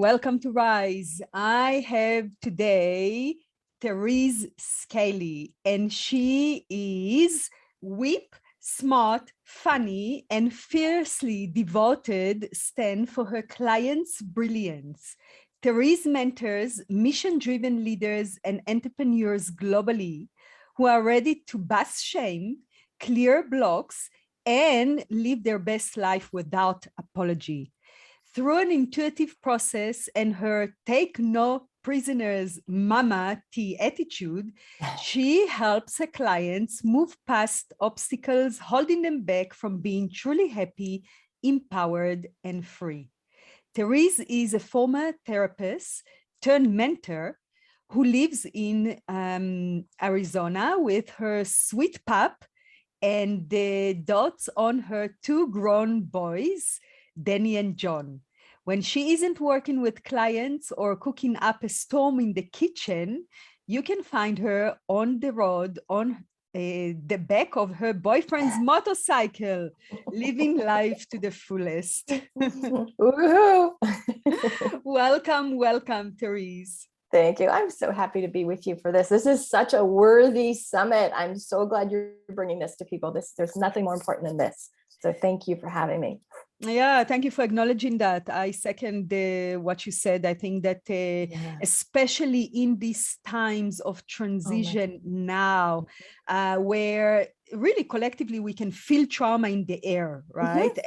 welcome to Rise. I have today Therese Scaly, and she is whip, smart, funny, and fiercely devoted stand for her clients' brilliance. Therese mentors mission-driven leaders and entrepreneurs globally who are ready to bust shame, clear blocks, and live their best life without apology. Through an intuitive process and her take no prisoners mama T attitude, she helps her clients move past obstacles holding them back from being truly happy, empowered, and free. Therese is a former therapist turned mentor who lives in Arizona with her sweet pup and the dots on her two grown boys, Danny and John. When she isn't working with clients or cooking up a storm in the kitchen, you can find her on the road on the back of her boyfriend's motorcycle, living life to the fullest. Welcome, Therese. Thank you. I'm so happy to be with you for this. This is such a worthy summit. I'm so glad you're bringing this to people. There's nothing more important than this. So thank you for having me. Yeah, thank you for acknowledging that. I second what you said. I think that especially in these times of transition now, where really collectively we can feel trauma in the air, right?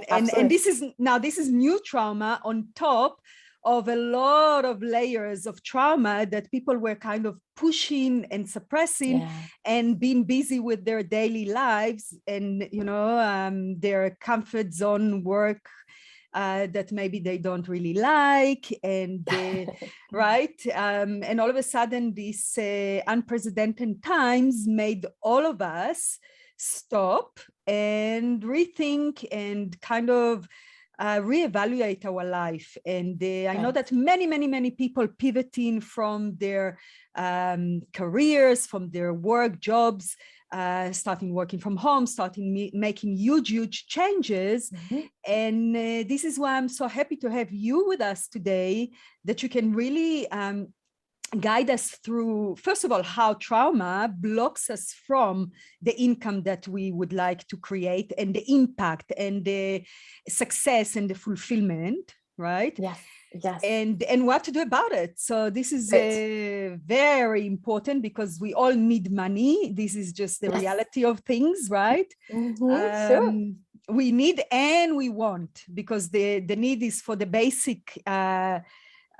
And this is new trauma on top of a lot of layers of trauma that people were kind of pushing and suppressing and being busy with their daily lives and, their comfort zone work that maybe they don't really like. And right. And all of a sudden, these unprecedented times made all of us stop and rethink and kind of reevaluate our life. And I know that many people pivoting from their careers, from their work jobs, starting working from home, starting making huge changes. And this is why I'm so happy to have you with us today, that you can really guide us through, first of all, how trauma blocks us from the income that we would like to create and the impact and the success and the fulfillment, right? Yes. And what to do about it. So this is very important because we all need money. This is just the reality of things, right? Sure. We need and we want, because the need is for the basic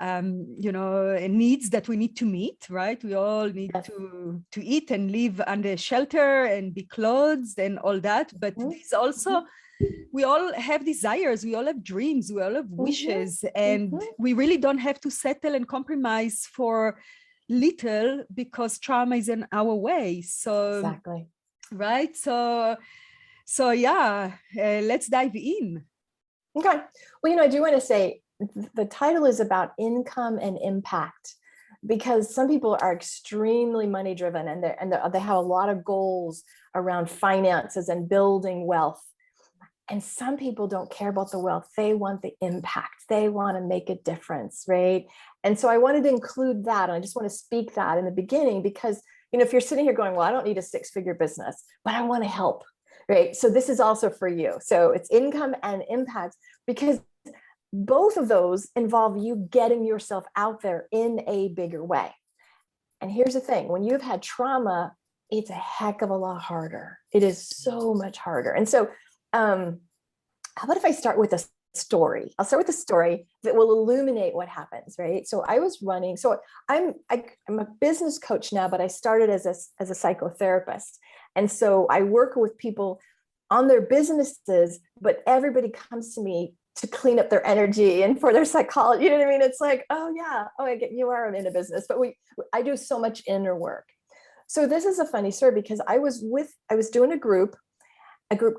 needs that we need to meet, right? We all need to eat and live under shelter and be clothed and all that. But these also, we all have desires, we all have dreams, we all have wishes, and we really don't have to settle and compromise for little because trauma is in our way. So, right? So yeah, let's dive in. Okay. Well, I do want to say, the title is about income and impact, because some people are extremely money driven and they have a lot of goals around finances and building wealth. And some people don't care about the wealth. They want the impact. They want to make a difference, right? And so I wanted to include that. And I just want to speak that in the beginning, because, if you're sitting here going, well, I don't need a 6-figure business, but I want to help, right? So this is also for you. So it's income and impact, because both of those involve you getting yourself out there in a bigger way. And here's the thing, when you've had trauma, it's a heck of a lot harder. It is so much harder. And so how about if I start with a story? I'll start with a story that will illuminate what happens, right? So I was running, so I'm a business coach now, but I started as a psychotherapist. And so I work with people on their businesses, but everybody comes to me to clean up their energy and for their psychology. You know what I mean? It's like, I get, you are in a business, but I do so much inner work. So this is a funny story, because I was doing a group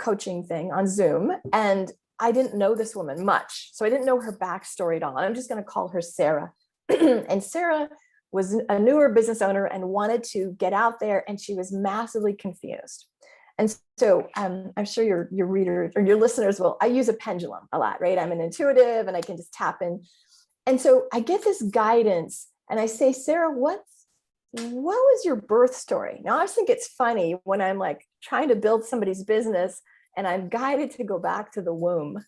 coaching thing on Zoom, and I didn't know this woman much. So I didn't know her backstory at all. I'm just going to call her Sarah. And Sarah was a newer business owner and wanted to get out there, and she was massively confused. And so I'm sure your readers or your listeners will, I use a pendulum a lot, right? I'm an intuitive and I can just tap in. And so I get this guidance and I say, Sarah, what was your birth story? Now, I just think it's funny when I'm like trying to build somebody's business and I'm guided to go back to the womb.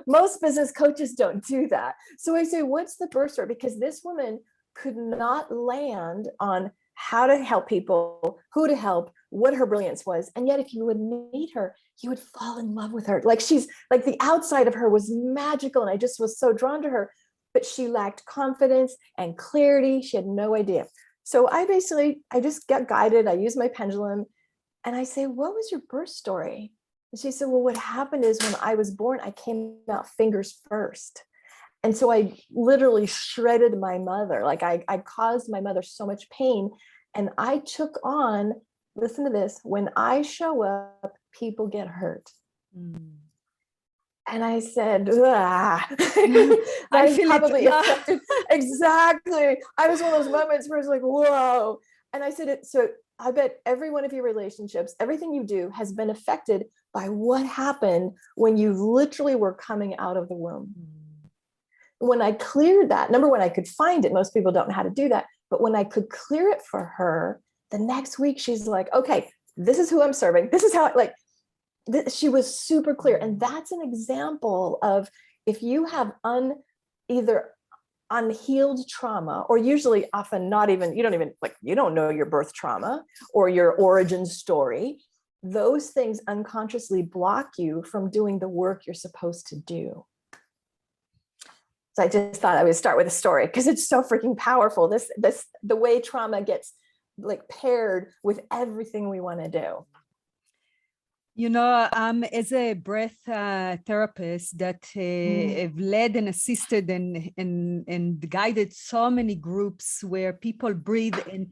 Most business coaches don't do that. So I say, what's the birth story? Because this woman could not land on how to help people, who to help, what her brilliance was. And yet if you would meet her, you would fall in love with her. Like she's like the outside of her was magical. And I just was so drawn to her, but she lacked confidence and clarity. She had no idea. So I just get guided. I use my pendulum and I say, what was your birth story? And she said, well, what happened is when I was born, I came out fingers first. And so I literally shredded my mother. Like I caused my mother so much pain. And I took on, listen to this, when I show up, people get hurt. Mm. And I said, I feel probably it. affected. Exactly. I was one of those moments where I was like, whoa. And I said, so I bet every one of your relationships, everything you do has been affected by what happened when you literally were coming out of the womb. When I cleared that, number one, I could find it. Most people don't know how to do that. But when I could clear it for her, the next week, she's like, okay, this is who I'm serving. This is how, she was super clear. And that's an example of if you have either unhealed trauma, or usually often not even, you don't know your birth trauma or your origin story. Those things unconsciously block you from doing the work you're supposed to do. So I just thought I would start with a story because it's so freaking powerful. The way trauma gets like paired with everything we want to do. You know, as a breath therapist that have led and assisted and guided so many groups where people breathe, and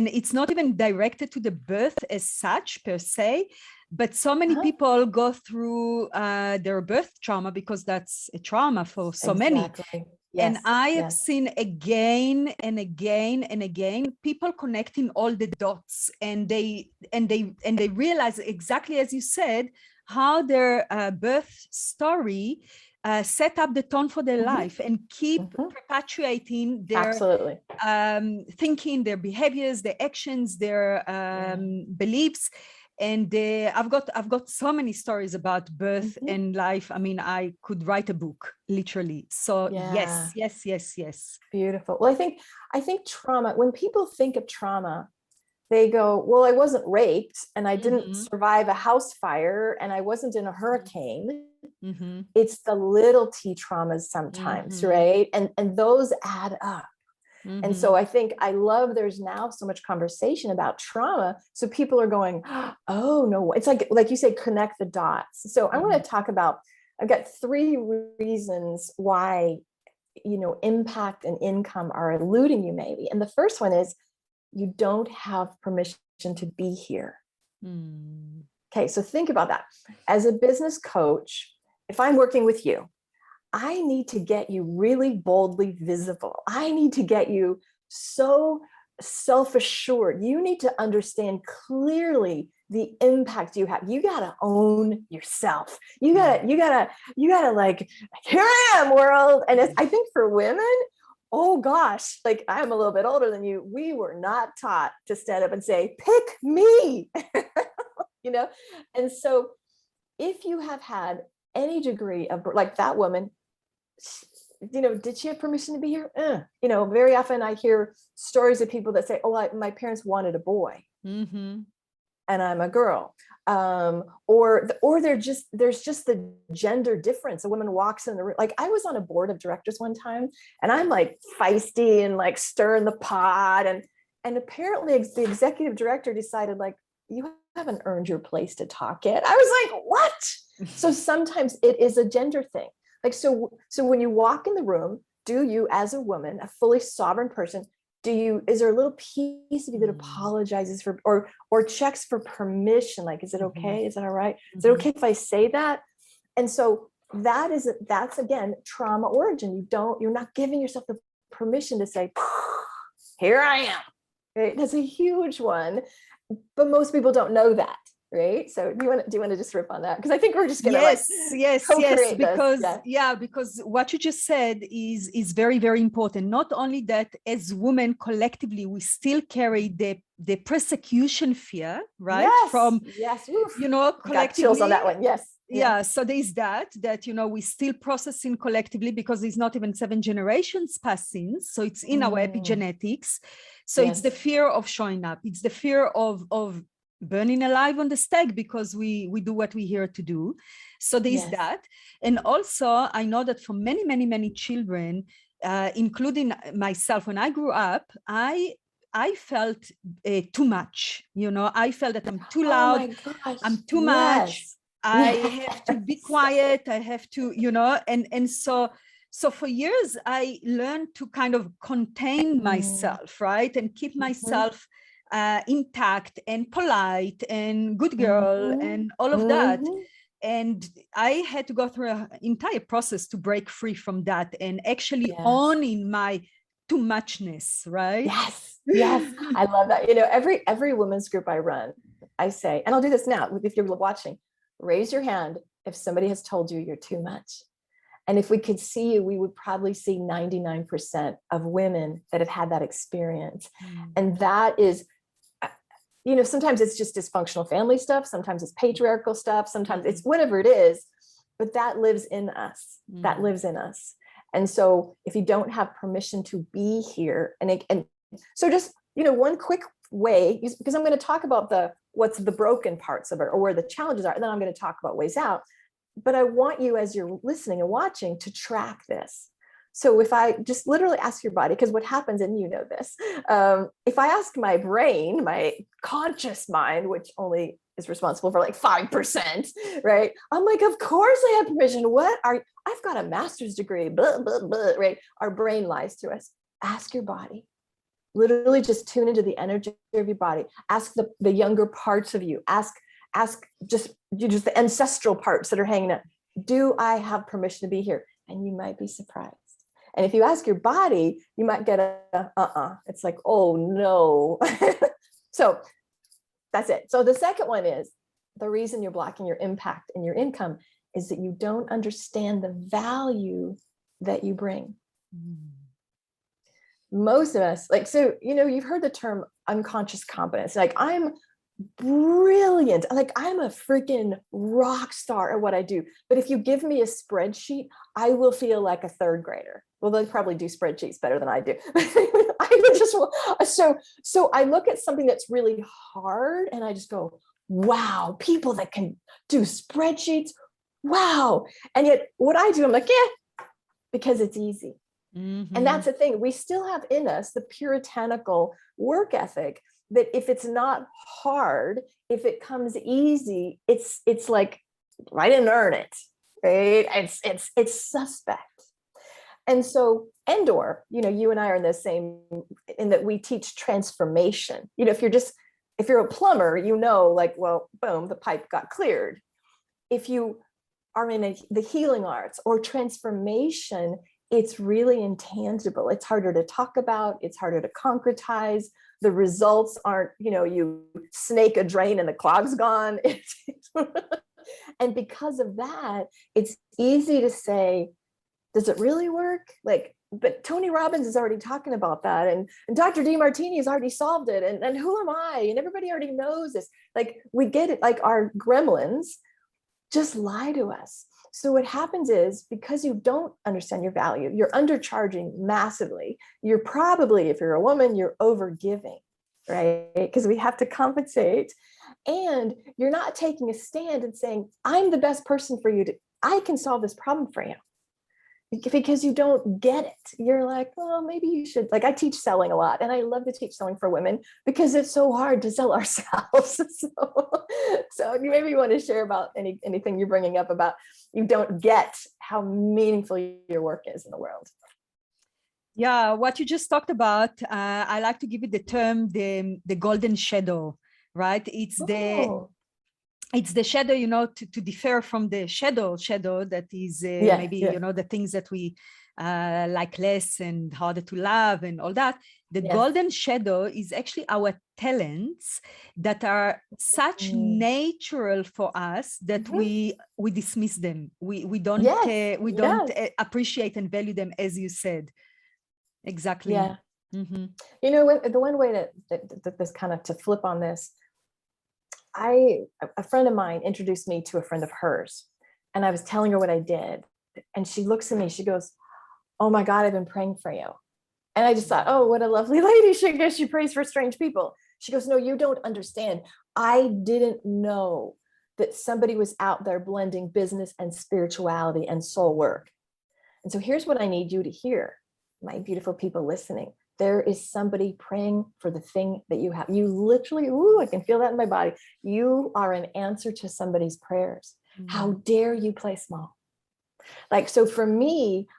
it's not even directed to the birth as such per se, but so many people go through their birth trauma because that's a trauma for so many. Yes, and I have seen again and again and again people connecting all the dots, and they realize exactly as you said how their birth story set up the tone for their life and keep perpetuating their thinking, their behaviors, their actions, their beliefs. And I've got so many stories about birth and life. I mean, I could write a book, literally. So yes. Beautiful. Well, I think trauma, when people think of trauma, they go, well, I wasn't raped and I didn't survive a house fire and I wasn't in a hurricane. It's the little T traumas sometimes, right? And those add up. And so I think I love there's now so much conversation about trauma. So people are going, oh, no, it's like you say, connect the dots. So I want to talk about, I've got 3 reasons why, impact and income are eluding you maybe. And the first one is you don't have permission to be here. Okay, so think about that. As a business coach, if I'm working with you, I need to get you really boldly visible. I need to get you so self-assured. You need to understand clearly the impact you have. You got to own yourself. You got to like, here I am, world. And I think for women, oh gosh, like I'm a little bit older than you. We were not taught to stand up and say, pick me, And so if you have had any degree of, like that woman, did she have permission to be here? Very often I hear stories of people that say, oh, my parents wanted a boy and I'm a girl. Or there's just the gender difference. A woman walks in the room. Like I was on a board of directors one time and I'm like feisty and like stirring the pot. And apparently the executive director decided like, you haven't earned your place to talk yet. I was like, what? So sometimes it is a gender thing. Like, so when you walk in the room, do you, as a woman, a fully sovereign person, is there a little piece of you that apologizes for, or checks for permission? Like, is it okay? Is that all right? Is it okay if I say that? And so that's again, trauma origin. You're not giving yourself the permission to say, here I am. Right? That's a huge one, but most people don't know that. right? So do you want to just rip on that? Because I think we're just going to yes, because because what you just said is very, very important. Not only that, as women collectively, we still carry the persecution fear, right? Yes, from Oof. you know, collectively. Got chills on that one. Yes. Yeah, so there's that you know, we still processing collectively because there's not even 7 generations passing, so it's in our epigenetics. So it's the fear of showing up, it's the fear of burning alive on the stake because we do what we're here to do. So there's that. And also I know that for many children, including myself, when I grew up, I felt too much, you know, I felt that I'm too loud, I'm too much, I have to be quiet, I have to, you know, and so for years I learned to kind of contain myself, right, and keep myself intact and polite and good girl and all of that. And I had to go through an entire process to break free from that and actually owning my too muchness, right? Yes, I love that. You know, every women's group I run, I say, and I'll do this now if you're watching, raise your hand if somebody has told you you're too much. And if we could see you, we would probably see 99% of women that have had that experience. And that is, you know, sometimes it's just dysfunctional family stuff, sometimes it's patriarchal stuff, sometimes it's whatever it is, but that lives in us. That lives in us. And so if you don't have permission to be here, and so just, you know, one quick way, because I'm going to talk about what's the broken parts of it or where the challenges are, and then I'm going to talk about ways out. But I want you, as you're listening and watching, to track this. So if I just literally ask your body, because what happens, and you know this, if I ask my brain, my conscious mind, which only is responsible for like 5%, right? I'm like, of course I have permission. I've got a master's degree, blah, blah, blah, right? Our brain lies to us. Ask your body. Literally just tune into the energy of your body. Ask the younger parts of you. Ask just the ancestral parts that are hanging out. Do I have permission to be here? And you might be surprised. And if you ask your body, you might get It's like, oh no. So that's it. So the second one is the reason you're blocking your impact and your income is that you don't understand the value that you bring. Most of us, like, so, you know, you've heard the term unconscious competence. Like, I'm brilliant. Like, I'm a freaking rock star at what I do. But if you give me a spreadsheet, I will feel like a third grader. Well, they probably do spreadsheets better than I do. So I look at something that's really hard and I just go, wow, people that can do spreadsheets. Wow. And yet what I do, I'm like, yeah, because it's easy. And that's the thing. We still have in us the puritanical work ethic that if it's not hard, if it comes easy, it's like, I didn't earn it, right? It's suspect. And so, Endor, you know, you and I are in the same, in that we teach transformation. You know, if you're a plumber, you know, like, well, boom, the pipe got cleared. If you are in the healing arts or transformation, it's really intangible. It's harder to talk about. It's harder to concretize. The results aren't, you know, you snake a drain and the clog's gone. And because of that, it's easy to say, does it really work? Like, but Tony Robbins is already talking about that. And Dr. DeMartini has already solved it. And who am I? And everybody already knows this. Like, we get it, like our gremlins just lie to us. So what happens is, because you don't understand your value, you're undercharging massively. You're probably, if you're a woman, you're overgiving, right? Because we have to compensate. And you're not taking a stand and saying, I'm the best person for you I can solve this problem for you. Because you don't get it. You're like, well, maybe you should. Like, I teach selling a lot, and I love to teach selling for women because it's so hard to sell ourselves. So maybe you want to share about anything you're bringing up about you don't get how meaningful your work is in the world. Yeah, what you just talked about, I like to give it the term the golden shadow, right? It's it's the shadow, you know, to differ from the shadow that is maybe, you know, the things that we like less and harder to love and all that. The golden shadow is actually our talents that are such natural for us that we dismiss them. We don't appreciate and value them, as you said. Exactly. Yeah. You know, the one way that this kind of to flip on this, a friend of mine introduced me to a friend of hers, and I was telling her what I did, and she looks at me, she goes, "Oh my God, I've been praying for you." And I just thought, oh, what a lovely lady. She prays for strange people. She goes, "No, you don't understand. I didn't know that somebody was out there blending business and spirituality and soul work. And so here's what I need you to hear, my beautiful people listening. There is somebody praying for the thing that you have. You literally, ooh, I can feel that in my body. You are an answer to somebody's prayers. How dare you play small?" Like, so for me,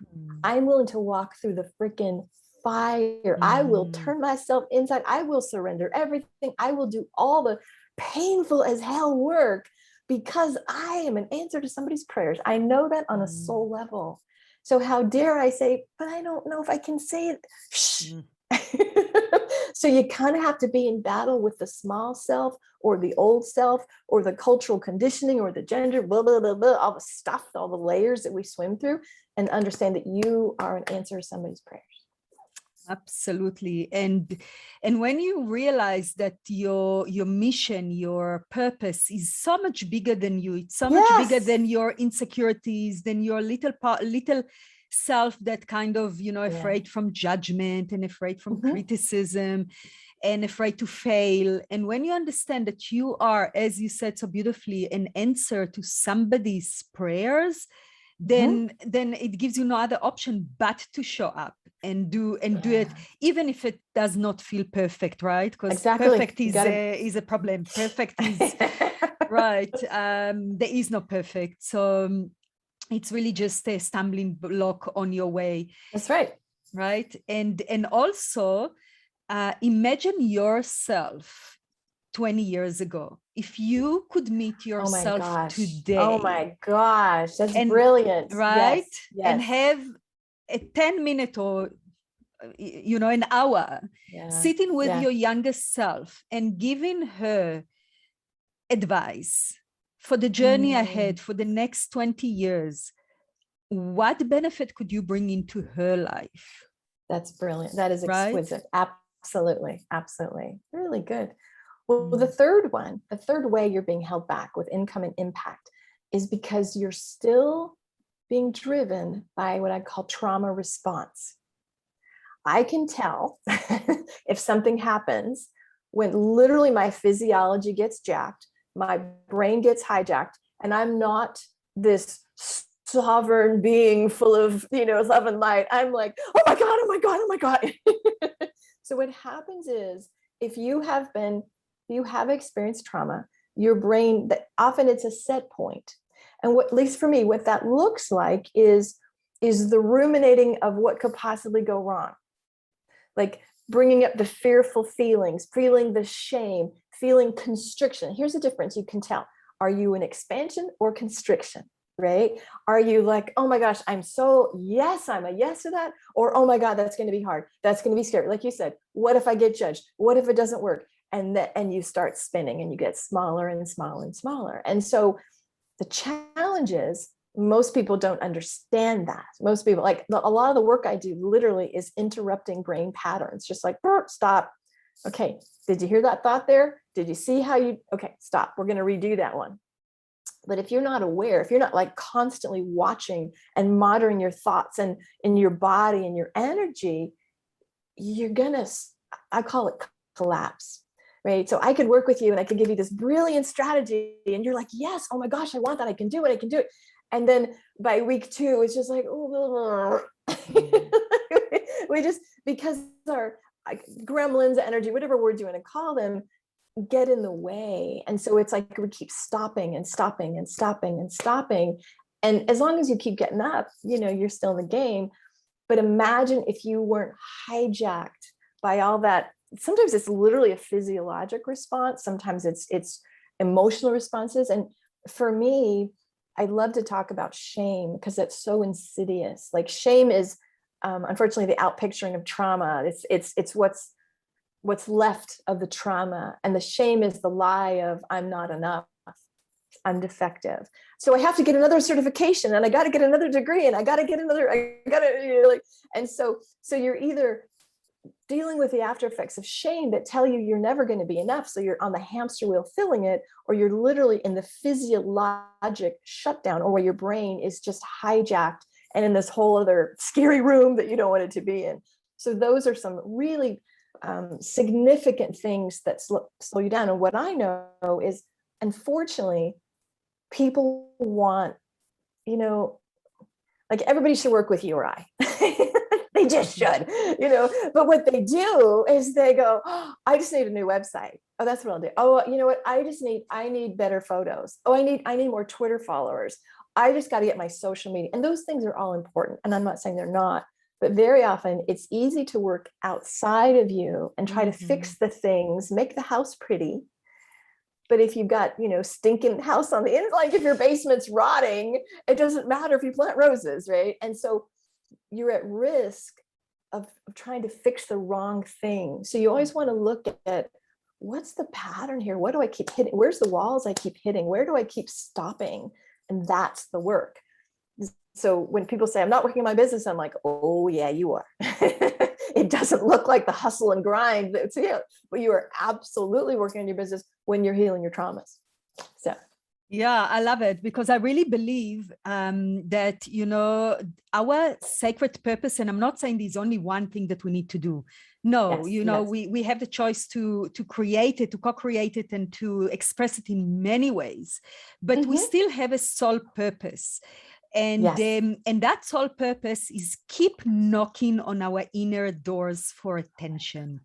I'm willing to walk through the freaking fire. I will turn myself inside. I will surrender everything. I will do all the painful as hell work because I am an answer to somebody's prayers. I know that on a soul level. So how dare I say, but I don't know if I can say it. Shh. So you kind of have to be in battle with the small self or the old self or the cultural conditioning or the gender, blah, blah, blah, blah, all the stuff, all the layers that we swim through, and understand that you are an answer to somebody's prayers. Absolutely. And when you realize that your mission, your purpose is so much bigger than you, it's so much bigger than your insecurities, than your little self that kind of, you know, afraid from judgment and afraid from criticism and afraid to fail. And when you understand that you are, as you said so beautifully, an answer to somebody's prayers, then it gives you no other option but to show up and do it, even if it does not feel perfect, right? Because perfect is a problem. Perfect is right. There is no perfect. So it's really just a stumbling block on your way. That's right. Right. And also imagine yourself 20 years ago. If you could meet yourself today. Oh my gosh, that's brilliant. Right? Yes. And have a 10-minute or, you know, an hour sitting with your youngest self and giving her advice for the journey ahead for the next 20 years. What benefit could you bring into her life? That's brilliant. That is exquisite. Right? Absolutely. Absolutely. Really good. Well, the third way you're being held back with income and impact is because you're still being driven by what I call trauma response. I can tell if something happens when literally my physiology gets jacked, my brain gets hijacked, and I'm not this sovereign being full of, you know, love and light. I'm like, oh my God, oh my God, oh my God. So what happens is if you have experienced trauma, your brain, that often it's a set point. And what, at least for me, what that looks like is the ruminating of what could possibly go wrong. Like bringing up the fearful feelings, feeling the shame, feeling constriction. Here's the difference you can tell. Are you in expansion or constriction? Right? Are you like, oh my gosh, I'm a yes to that? Or, oh my God, that's going to be hard. That's going to be scary. Like you said, what if I get judged? What if it doesn't work? And you start spinning and you get smaller and smaller and smaller. And so the challenge is most people don't understand that. Most people, like a lot of the work I do literally is interrupting brain patterns, just like, stop. Okay, did you hear that thought there? Did you see how okay, stop. We're going to redo that one. But if you're not aware, if you're not like constantly watching and monitoring your thoughts and in your body and your energy, you're gonna, I call it collapse, right? So I could work with you and I could give you this brilliant strategy and you're like, yes, oh my gosh, I want that. I can do it. And then by week 2, it's just like, oh, we just, because our gremlins, energy, whatever word you want to call them, get in the way. And so it's like we keep stopping and stopping and stopping and stopping. And as long as you keep getting up, you know, you're still in the game. But imagine if you weren't hijacked by all that. Sometimes it's literally a physiologic response. Sometimes it's emotional responses. And for me, I love to talk about shame because it's so insidious. Like shame is unfortunately the outpicturing of trauma. It's what's left of the trauma, and the shame is the lie of I'm not enough, I'm defective, so I have to get another certification, and I got to get another degree, and I got to get another, and so you're either dealing with the after effects of shame that tell you you're never going to be enough, so you're on the hamster wheel filling it, or you're literally in the physiologic shutdown, or where your brain is just hijacked and in this whole other scary room that you don't want it to be in. So those are some really significant things that slow you down. And what I know is, unfortunately, people want, like everybody should work with you or I. They just should, but what they do is they go, oh, I just need a new website. Oh, that's what I'll do. Oh, you know what? I need better photos. Oh, I need more Twitter followers. I just got to get my social media. And those things are all important. And I'm not saying they're not, but very often it's easy to work outside of you and try to fix the things, make the house pretty. But if you've got, stinking house on the inside, like if your basement's rotting, it doesn't matter if you plant roses, right? And so you're at risk of trying to fix the wrong thing. So you always want to look at, what's the pattern here? What do I keep hitting? Where's the walls I keep hitting? Where do I keep stopping? And that's the work. So when people say, I'm not working on my business, I'm like, oh yeah, you are. It doesn't look like the hustle and grind that's here, but you are absolutely working on your business when you're healing your traumas. So yeah, I love it, because I really believe that, our sacred purpose, and I'm not saying there's only one thing that we need to do. No, yes. we have the choice to create it, to co-create it, and to express it in many ways, but we still have a soul purpose. And and that sole purpose is keep knocking on our inner doors for attention.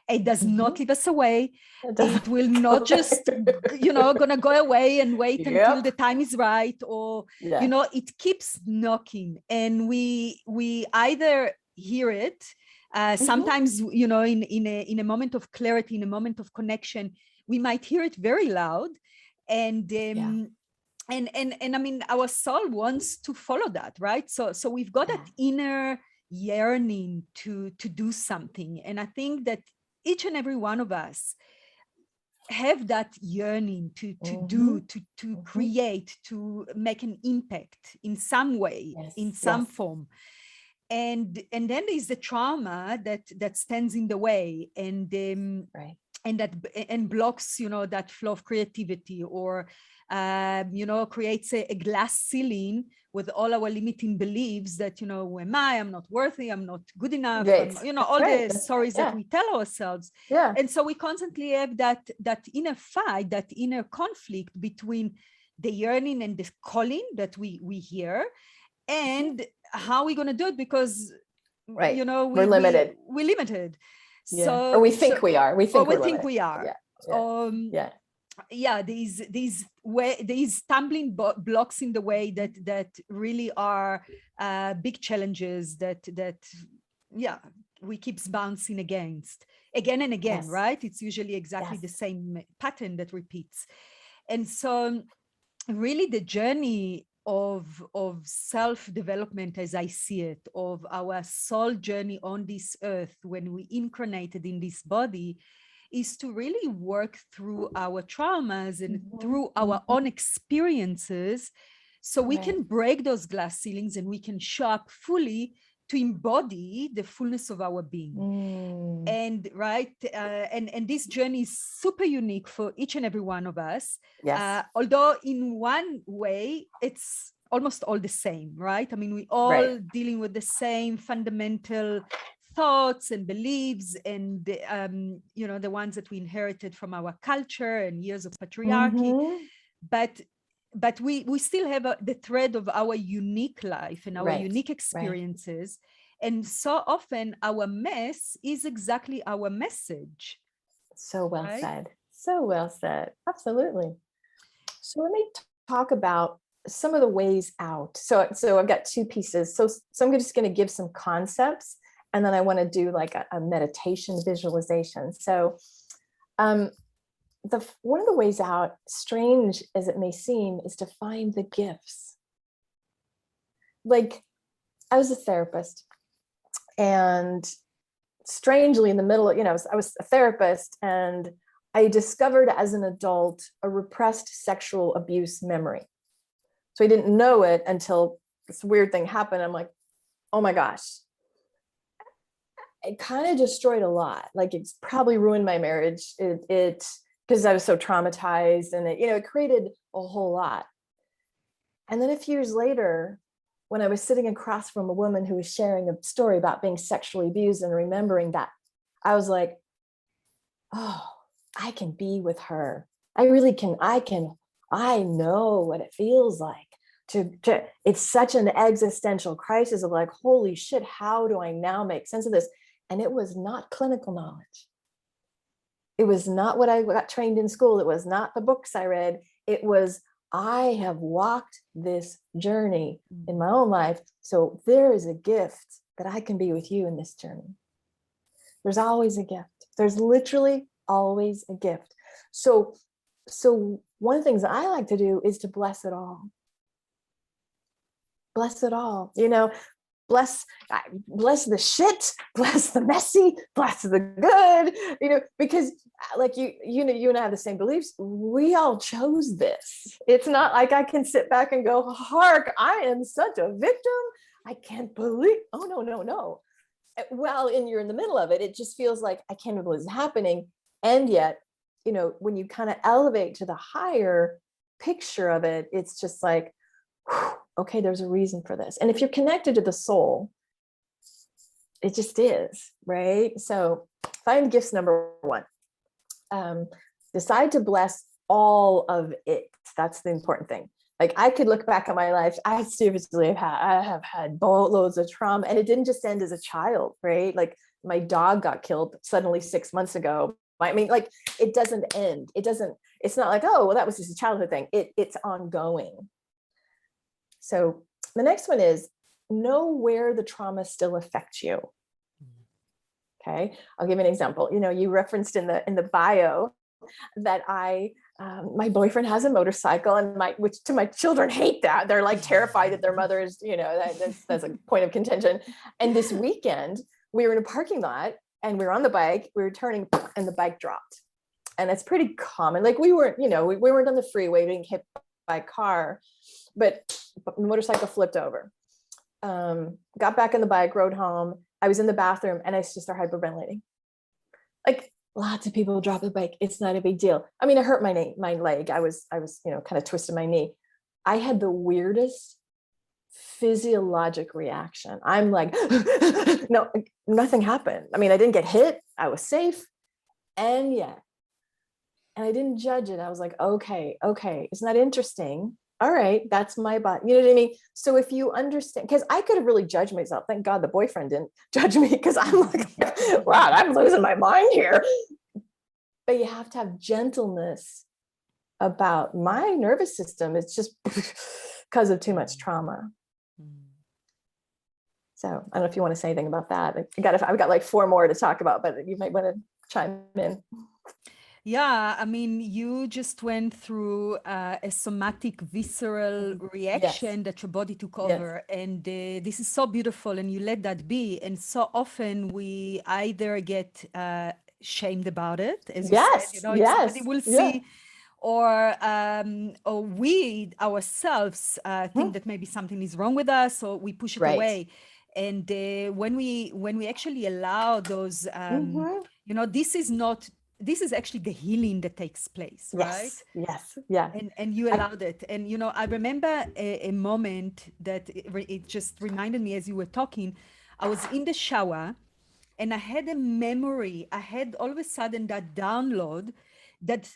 It does not leave us away. It will not just, gonna go away and wait until the time is right, or it keeps knocking, and we either hear it sometimes, in a moment of clarity, in a moment of connection, we might hear it very loud, and and I mean, our soul wants to follow that, right? So we've got that inner yearning to do something. And I think that each and every one of us have that yearning to do, to create, to make an impact in some way, in some form. And then there's the trauma that stands in the way, and and blocks, that flow of creativity, or creates a glass ceiling with all our limiting beliefs that, who am I? I'm not worthy. I'm not good enough. All the stories that we tell ourselves. And so we constantly have that inner fight, that inner conflict between the yearning and the calling that we hear, and how we're going to do it, because we're limited. We're limited. So or we think we are. We think we are. These stumbling blocks in the way that really are big challenges that we keep bouncing against again and again, right? It's usually exactly the same pattern that repeats. And so really the journey of self-development, as I see it, of our soul journey on this earth when we incarnated in this body, is to really work through our traumas and through our own experiences, so we can break those glass ceilings and we can show up fully to embody the fullness of our being. And and this journey is super unique for each and every one of us. Although in one way it's almost all the same, right? I mean, we all dealing with the same fundamental thoughts and beliefs, and the ones that we inherited from our culture and years of patriarchy. But we still have the thread of our unique life and our unique experiences. And so often our mess is exactly our message. So well said. So well said. Absolutely. So let me talk about some of the ways out. So I've got two pieces. So I'm just going to give some concepts, and then I want to do like a meditation visualization. So one of the ways out, strange as it may seem, is to find the gifts. Like, I was a therapist, and strangely in the middle of, I was a therapist, and I discovered as an adult a repressed sexual abuse memory. So I didn't know it until this weird thing happened. I'm like, oh my gosh. It kind of destroyed a lot. Like, it's probably ruined my marriage. It because I was so traumatized, and it created a whole lot. And then a few years later, when I was sitting across from a woman who was sharing a story about being sexually abused and remembering that, I was like, oh, I can be with her. I really can. I know what it feels like to it's such an existential crisis of like, holy shit, how do I now make sense of this? And it was not clinical knowledge. It was not what I got trained in school. It was not the books I read. It was, I have walked this journey in my own life. So there is a gift that I can be with you in this journey. There's always a gift. There's literally always a gift. So one of the things that I like to do is to bless it all. Bless it all. Bless the shit, bless the messy, bless the good, because like you and I have the same beliefs. We all chose this. It's not like I can sit back and go, hark, I am such a victim. I can't believe, oh, no. Well, and you're in the middle of it. It just feels like I can't believe this is happening. And yet, when you kind of elevate to the higher picture of it, it's just like, whew, okay, there's a reason for this. And if you're connected to the soul, it just is, right? So find gifts number one. Decide to bless all of it. That's the important thing. Like, I could look back at my life. I seriously have had boatloads of trauma, and it didn't just end as a child, right? Like, my dog got killed suddenly 6 months ago. I mean, like, it doesn't end. It's not like, oh, well, that was just a childhood thing. It's ongoing. So the next one is know where the trauma still affects you. Okay, I'll give you an example. You referenced in the bio that my boyfriend has a motorcycle, and which to my children hate that. They're like terrified that their mother is, that's a point of contention. And this weekend we were in a parking lot and we were on the bike, we were turning, and the bike dropped. And it's pretty common. Like, we weren't on the freeway, being hit by a car, but the motorcycle flipped over. Got back on the bike, rode home. I was in the bathroom and I just started hyperventilating. Like, lots of people drop the bike. It's not a big deal. I mean, I hurt my leg. I was, kind of twisted my knee. I had the weirdest physiologic reaction. I'm like, no, nothing happened. I mean, I didn't get hit. I was safe. And I didn't judge it. I was like, okay, isn't that interesting? All right, that's my body. You know what I mean? So if you understand, because I could have really judged myself. Thank God the boyfriend didn't judge me, because I'm like, wow, I'm losing my mind here. But you have to have gentleness about my nervous system. It's just because of too much trauma. So I don't know if you want to say anything about that. I've got like 4 more to talk about, but you might want to chime in. Yeah, I mean, you just went through a somatic, visceral reaction that your body took over. And this is so beautiful, and you let that be. And so often we either get shamed about it, as you said, somebody will see, or we ourselves think that maybe something is wrong with us, so we push it away. And when we actually allow those, this is actually the healing that takes place, right? Yes. And you allowed it. And, I remember a moment that it just reminded me as you were talking. I was in the shower and I had a memory. I had all of a sudden that download that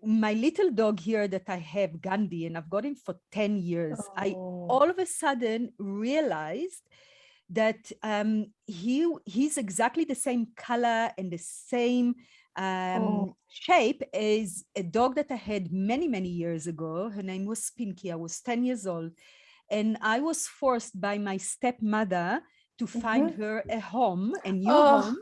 my little dog here that I have, Gandhi, and I've got him for 10 years. I all of a sudden realized that he's exactly the same color and the same shape as a dog that I had many, many years ago. Her name was Pinky. I was 10 years old. And I was forced by my stepmother to find her a home, a new home.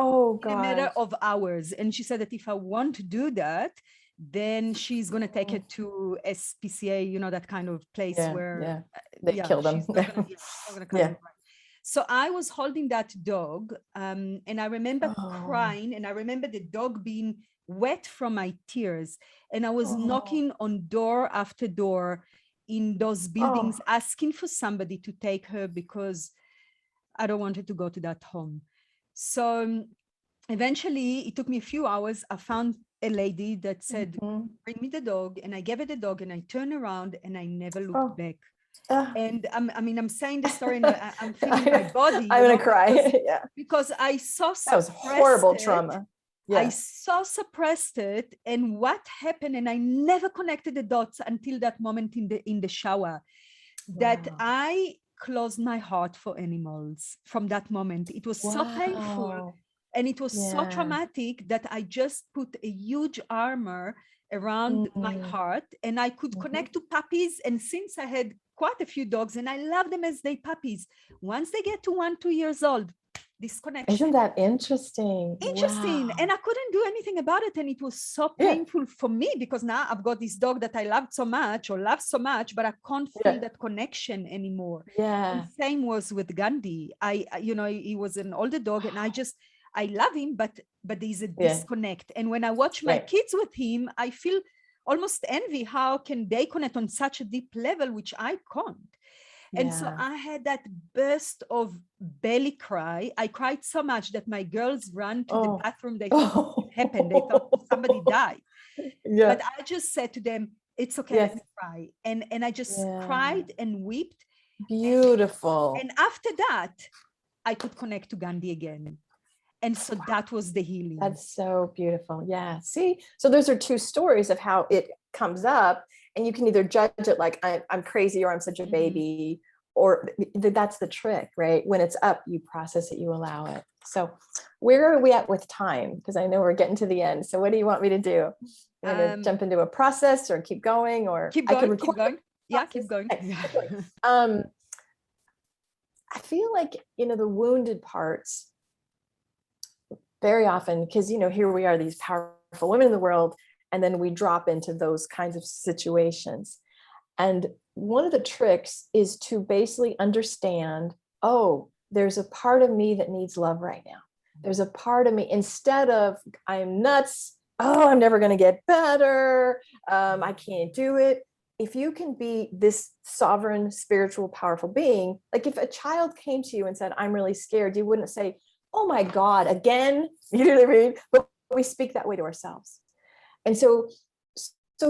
Oh in a matter God. of hours. And she said that if I want to do that, then she's going to take it to SPCA, you know, that kind of place where, they kill them. she's not going to, cut them. So I was holding that dog, and I remember crying, and I remember the dog being wet from my tears. And I was knocking on door after door in those buildings, asking for somebody to take her because I don't want her to go to that home. So eventually, it took me a few hours. I found a lady that said, bring me the dog. And I gave her the dog, and I turned around and I never looked back. And I'm saying the story and I'm feeling my body. I'm going to cry. Because I so that was horrible trauma. I so suppressed it. And what happened, and I never connected the dots until that moment in the shower, that I closed my heart for animals from that moment. It was so painful. And it was so traumatic that I just put a huge armor around my heart, and I could connect to puppies. And since I had quite a few dogs and I love them as they puppies, once they get to 1-2 years old, this connection. Isn't that interesting? Wow. And I couldn't do anything about it. And it was so painful for me, because now I've got this dog that I loved so much or love so much, but I can't feel that connection anymore. And same was with Gandhi. He was an older dog, and I love him, but there's a disconnect. And when I watch my kids with him, I feel almost envy. How can they connect on such a deep level, which I can't? And so I had that burst of belly cry. I cried so much that my girls ran to the bathroom. They thought it happened. They thought somebody died. But I just said to them, it's okay, let's cry. And I just cried and wept. Beautiful. And after that, I could connect to Gandhi again. And so that was the healing. That's so beautiful. Yeah. See, so those are two stories of how it comes up, and you can either judge it like I'm crazy or I'm such a baby, or that's the trick, right? When it's up, you process it, you allow it. So where are we at with time? Because I know we're getting to the end. So what do you want me to do? You want to jump into a process or keep going, or keep going? Keep going. Yeah, keep going. I feel like, the wounded parts, very often, because, here we are, these powerful women in the world, and then we drop into those kinds of situations. And one of the tricks is to basically understand, there's a part of me that needs love right now. There's a part of me, instead of I'm nuts, I'm never going to get better, I can't do it. If you can be this sovereign, spiritual, powerful being, like if a child came to you and said, I'm really scared, you wouldn't say, oh my God, again, you know what I mean? But we speak that way to ourselves. And so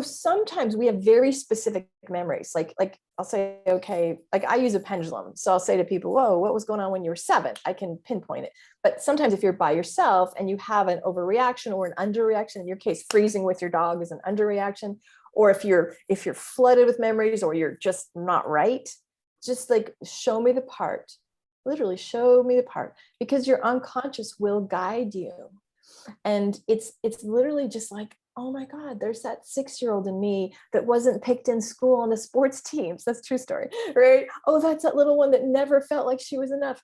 sometimes we have very specific memories. Like I'll say, okay, like I use a pendulum. So I'll say to people, whoa, what was going on when you were 7? I can pinpoint it. But sometimes if you're by yourself and you have an overreaction or an underreaction, in your case, freezing with your dog is an underreaction. Or if you're flooded with memories, or you're just not right, just like show me the part. Literally show me the part, because your unconscious will guide you. And it's literally just like, oh my God, there's that 6-year-old in me that wasn't picked in school on the sports teams. That's a true story, right? Oh, that's that little one that never felt like she was enough.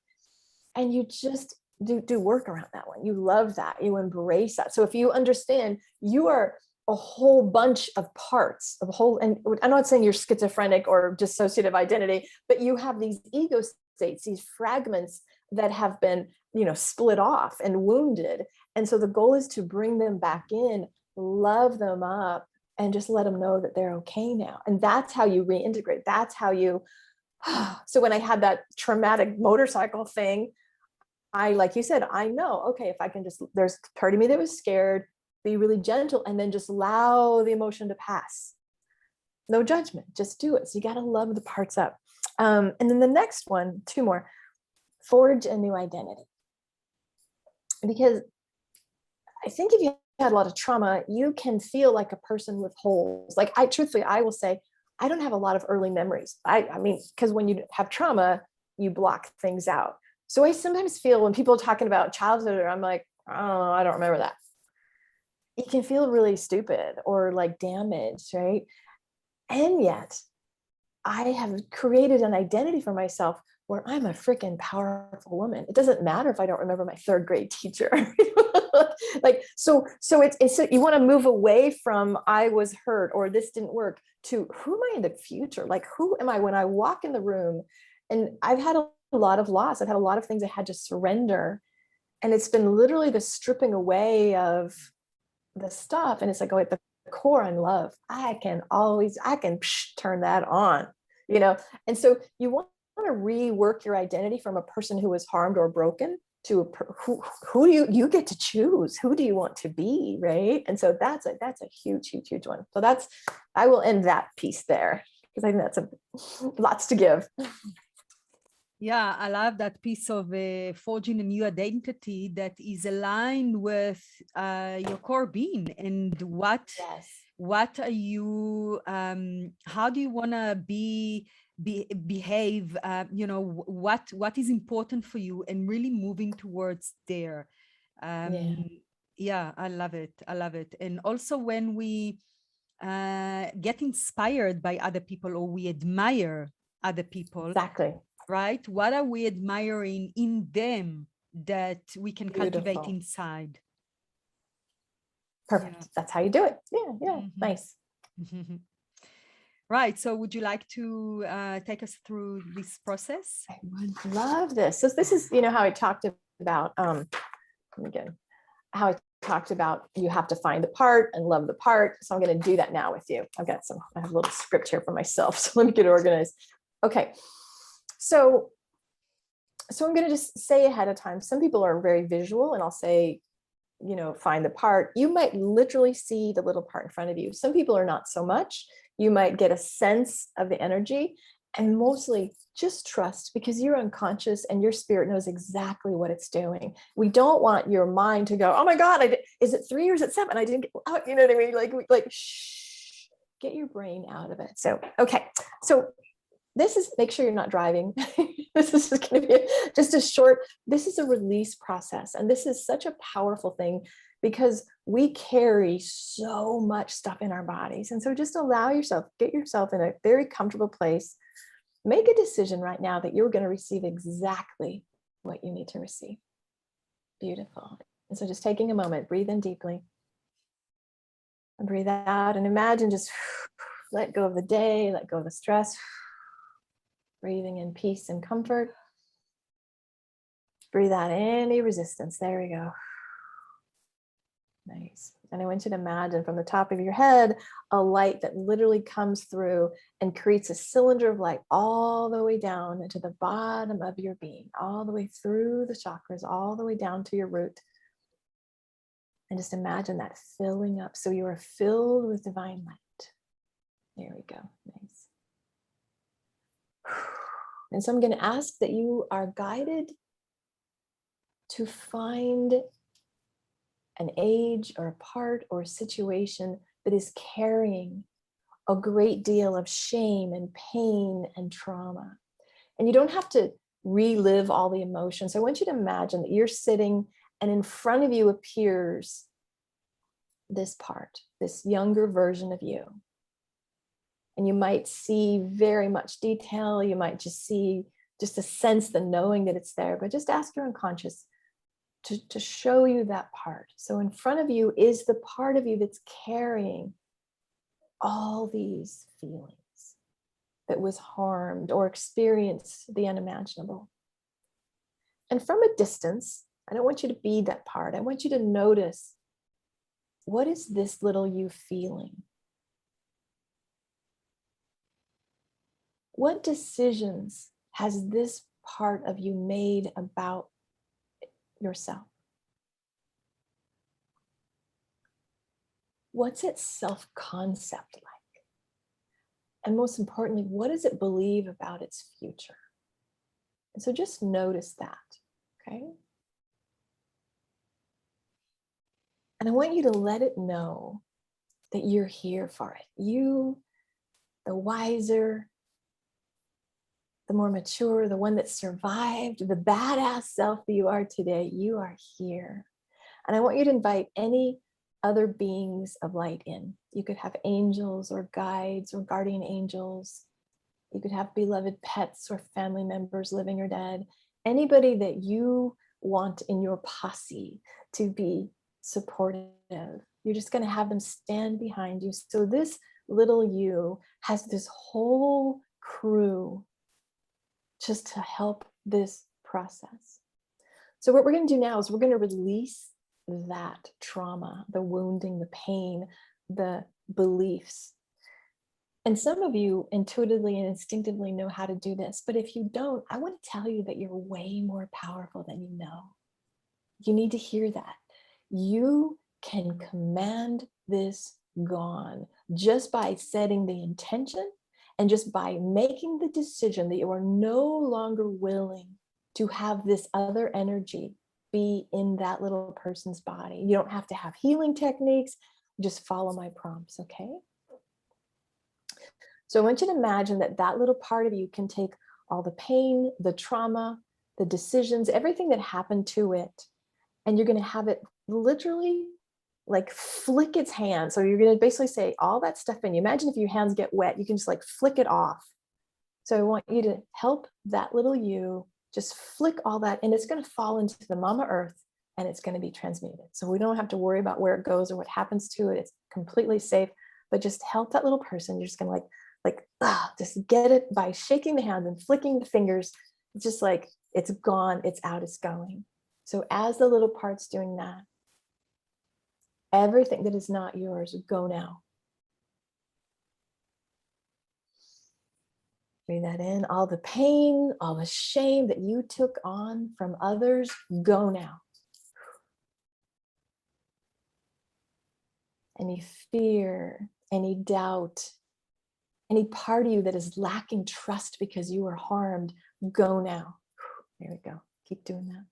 And you just do work around that one. You love that. You embrace that. So if you understand you are a whole bunch of parts of whole, and I'm not saying you're schizophrenic or dissociative identity, but you have these ego states, these fragments that have been, split off and wounded. And so the goal is to bring them back in, love them up, and just let them know that they're okay now. And that's how you reintegrate. That's how you, so when I had that traumatic motorcycle thing, like you said, I know, okay, if I can just, there's part of me that was scared, be really gentle, and then just allow the emotion to pass. No judgment, just do it. So you got to love the parts up. And then the next one, 2 more, forge a new identity. Because I think if you had a lot of trauma, you can feel like a person with holes. Like truthfully, I will say, I don't have a lot of early memories. I mean, because when you have trauma, you block things out. So I sometimes feel when people are talking about childhood, I'm like, oh, I don't remember that. You can feel really stupid or like damaged, right? And yet I have created an identity for myself where I'm a freaking powerful woman. It doesn't matter if I don't remember my third grade teacher. Like, so it's you want to move away from I was hurt or this didn't work to who am I in the future? Like, who am I when I walk in the room? And I've had a lot of loss. I've had a lot of things I had to surrender. And it's been literally the stripping away of the stuff. And it's like, oh, at the core and love, I can turn that on, you know? And so you want to rework your identity from a person who was harmed or broken to who do you get to choose, who do you want to be, right? And so that's a huge one. So I will end that piece there because I think that's lots to give. Yeah, I love that piece of forging a new identity that is aligned with your core being and what are you, how do you want to behave, you know, what is important for you and really moving towards there. Yeah, I love it. I love it. And also when we get inspired by other people or we admire other people. Exactly. Right? What are we admiring in them that we can cultivate inside? Perfect. Yeah. That's how you do it. Yeah. Nice. Right. So would you like to take us through this process? I would love this. So this is, you know, how I talked about, again, how I talked about you have to find the part and love the part. So I'm going to do that now with you. I have a little script here for myself. So let me get organized. Okay. So I'm going to just say ahead of time, some people are very visual and I'll say, you know, find the part. You might literally see the little part in front of you. Some people are not so much. You might get a sense of the energy and mostly just trust because you're unconscious and your spirit knows exactly what it's doing. We don't want your mind to go, oh my God, is it 3 or is it 7? I didn't get out. You know what I mean? Like, shh, get your brain out of it. So, okay. So this is, make sure you're not driving. This is going to be just a short, this is a release process. And this is such a powerful thing because we carry so much stuff in our bodies. And so just allow yourself, get yourself in a very comfortable place. Make a decision right now that you're going to receive exactly what you need to receive. Beautiful. And so just taking a moment, breathe in deeply and breathe out and imagine just let go of the day, let go of the stress. Breathing in peace and comfort. Breathe out any resistance. There we go. Nice. And I want you to imagine from the top of your head, a light that literally comes through and creates a cylinder of light all the way down into the bottom of your being, all the way through the chakras, all the way down to your root. And just imagine that filling up. So you are filled with divine light. There we go. Nice. And so I'm going to ask that you are guided to find an age or a part or a situation that is carrying a great deal of shame and pain and trauma. And you don't have to relive all the emotions. I want you to imagine that you're sitting and in front of you appears this part, this younger version of you. And you might see very much detail. You might just see just a sense, the knowing that it's there, but just ask your unconscious to show you that part. So in front of you is the part of you that's carrying all these feelings, that was harmed or experienced the unimaginable. And from a distance, I don't want you to be that part. I want you to notice, what is this little you feeling? What decisions has this part of you made about yourself? What's its self-concept like? And most importantly, what does it believe about its future? And so just notice that, okay? And I want you to let it know that you're here for it. You, the wiser, the more mature, the one that survived, the badass self that you are today, you are here. And I want you to invite any other beings of light in. You could have angels or guides or guardian angels. You could have beloved pets or family members, living or dead. Anybody that you want in your posse to be supportive. You're just going to have them stand behind you. So this little you has this whole crew just to help this process. So what we're going to do now is we're going to release that trauma, the wounding, the pain, the beliefs. And some of you intuitively and instinctively know how to do this, but if you don't, I want to tell you that you're way more powerful than you know. You need to hear that. You can command this gone just by setting the intention and just by making the decision that you are no longer willing to have this other energy be in that little person's body. You don't have to have healing techniques. Just follow my prompts, okay? So I want you to imagine that that little part of you can take all the pain, the trauma, the decisions, everything that happened to it, and you're going to have it literally like flick its hand. So you're going to basically say all that stuff in you. Imagine if your hands get wet, you can just like flick it off. So I want you to help that little you just flick all that, and it's going to fall into the Mama Earth and it's going to be transmuted. So we don't have to worry about where it goes or what happens to it. It's completely safe, but just help that little person. You're just going to just get it by shaking the hand and flicking the fingers. It's just like, it's gone, it's out, it's going. So as the little part's doing that, everything that is not yours, go now. Breathe that in. All the pain, all the shame that you took on from others, go now. Any fear, any doubt, any part of you that is lacking trust because you were harmed, go now. There we go. Keep doing that.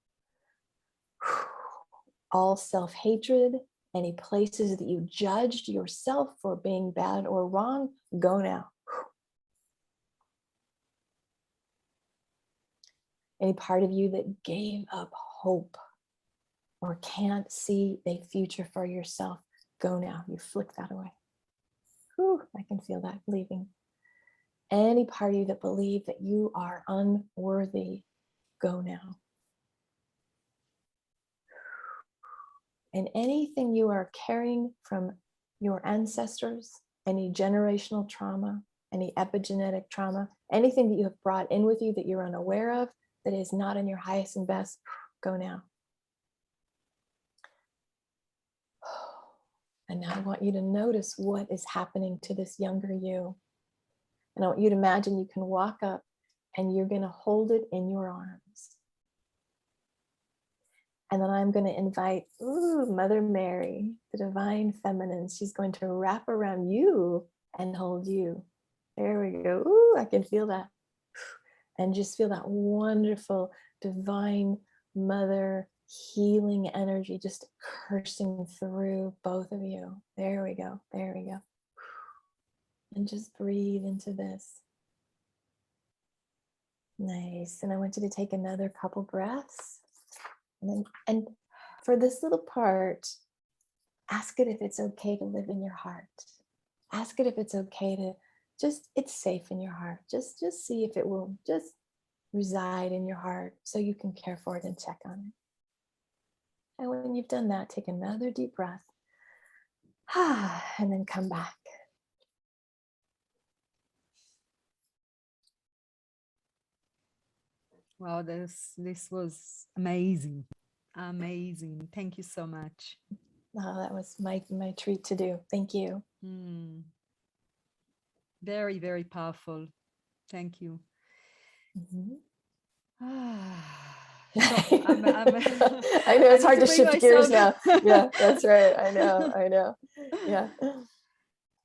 All self-hatred, any places that you judged yourself for being bad or wrong, go now. Any part of you that gave up hope or can't see a future for yourself, go now. You flick that away. Whew, I can feel that leaving. Any part of you that believe that you are unworthy, go now. And anything you are carrying from your ancestors, any generational trauma, any epigenetic trauma, anything that you have brought in with you that you're unaware of, that is not in your highest and best, go now. And now I want you to notice what is happening to this younger you. And I want you to imagine you can walk up and you're going to hold it in your arms. And then I'm going to invite Mother Mary, the divine feminine. She's going to wrap around you and hold you. There we go. Ooh, I can feel that. And just feel that wonderful divine mother healing energy just coursing through both of you. There we go. There we go. And just breathe into this. Nice. And I want you to take another couple breaths. And for this little part, ask it if it's okay to live in your heart. Ask it if it's okay to just, it's safe in your heart. Just see if it will just reside in your heart so you can care for it and check on it. And when you've done that, take another deep breath. And then come back. Wow, this was amazing. Amazing. Thank you so much. Oh, that was my treat to do. Thank you. Very, very powerful. Thank you. Mm-hmm. So I know it's hard to shift gears now. Yeah, that's right. I know. Yeah.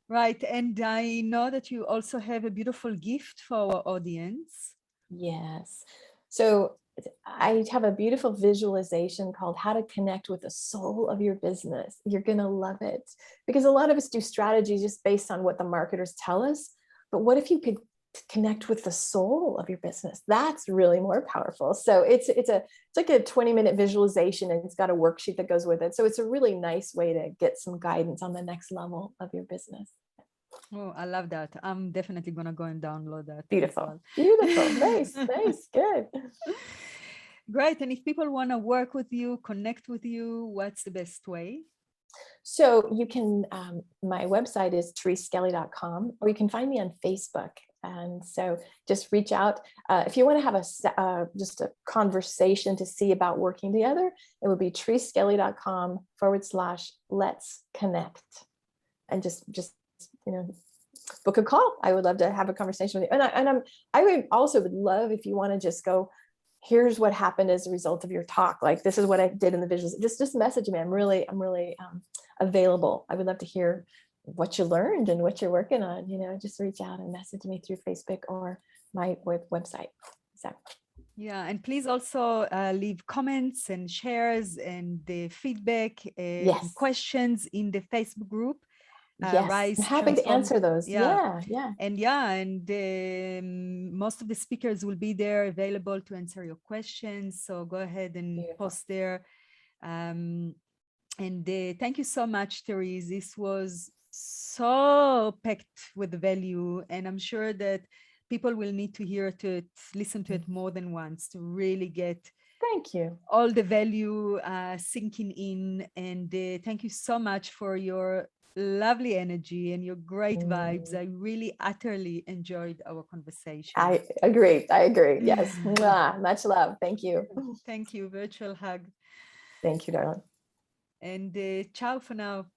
Right. And I know that you also have a beautiful gift for our audience. Yes. So I have a beautiful visualization called How to Connect with the Soul of Your Business. You're going to love it, because a lot of us do strategies just based on what the marketers tell us. But what if you could connect with the soul of your business? That's really more powerful. So it's like a 20-minute visualization, and it's got a worksheet that goes with it. So it's a really nice way to get some guidance on the next level of your business. Oh, I love that. I'm definitely going to go and download that. Beautiful. Beautiful. Nice. Nice. Good. Great. And if people want to work with you, connect with you, what's the best way? So you can, my website is thereseskelly.com, or you can find me on Facebook. And so just reach out. If you want to have just a conversation to see about working together, it would be thereseskelly.com/let's connect. And just, book a call. I would love to have a conversation with you. I would also love if you want to just go, here's what happened as a result of your talk. Like, this is what I did in the visuals. Just message me. I'm really available. I would love to hear what you learned and what you're working on. Just reach out and message me through Facebook or my website. So. Yeah, and please also leave comments and shares and the feedback and questions in the Facebook group. Yes, I'm happy to answer those. Yeah. And most of the speakers will be there available to answer your questions. So go ahead and post there. And thank you so much, Therese. This was so packed with value, and I'm sure that people will need to listen to it more than once to really get all the value sinking in. And thank you so much for your lovely energy and your great vibes. I really utterly enjoyed our conversation. I agree. Yes. Much love. Thank you. Thank you. Virtual hug. Thank you, darling. And ciao for now.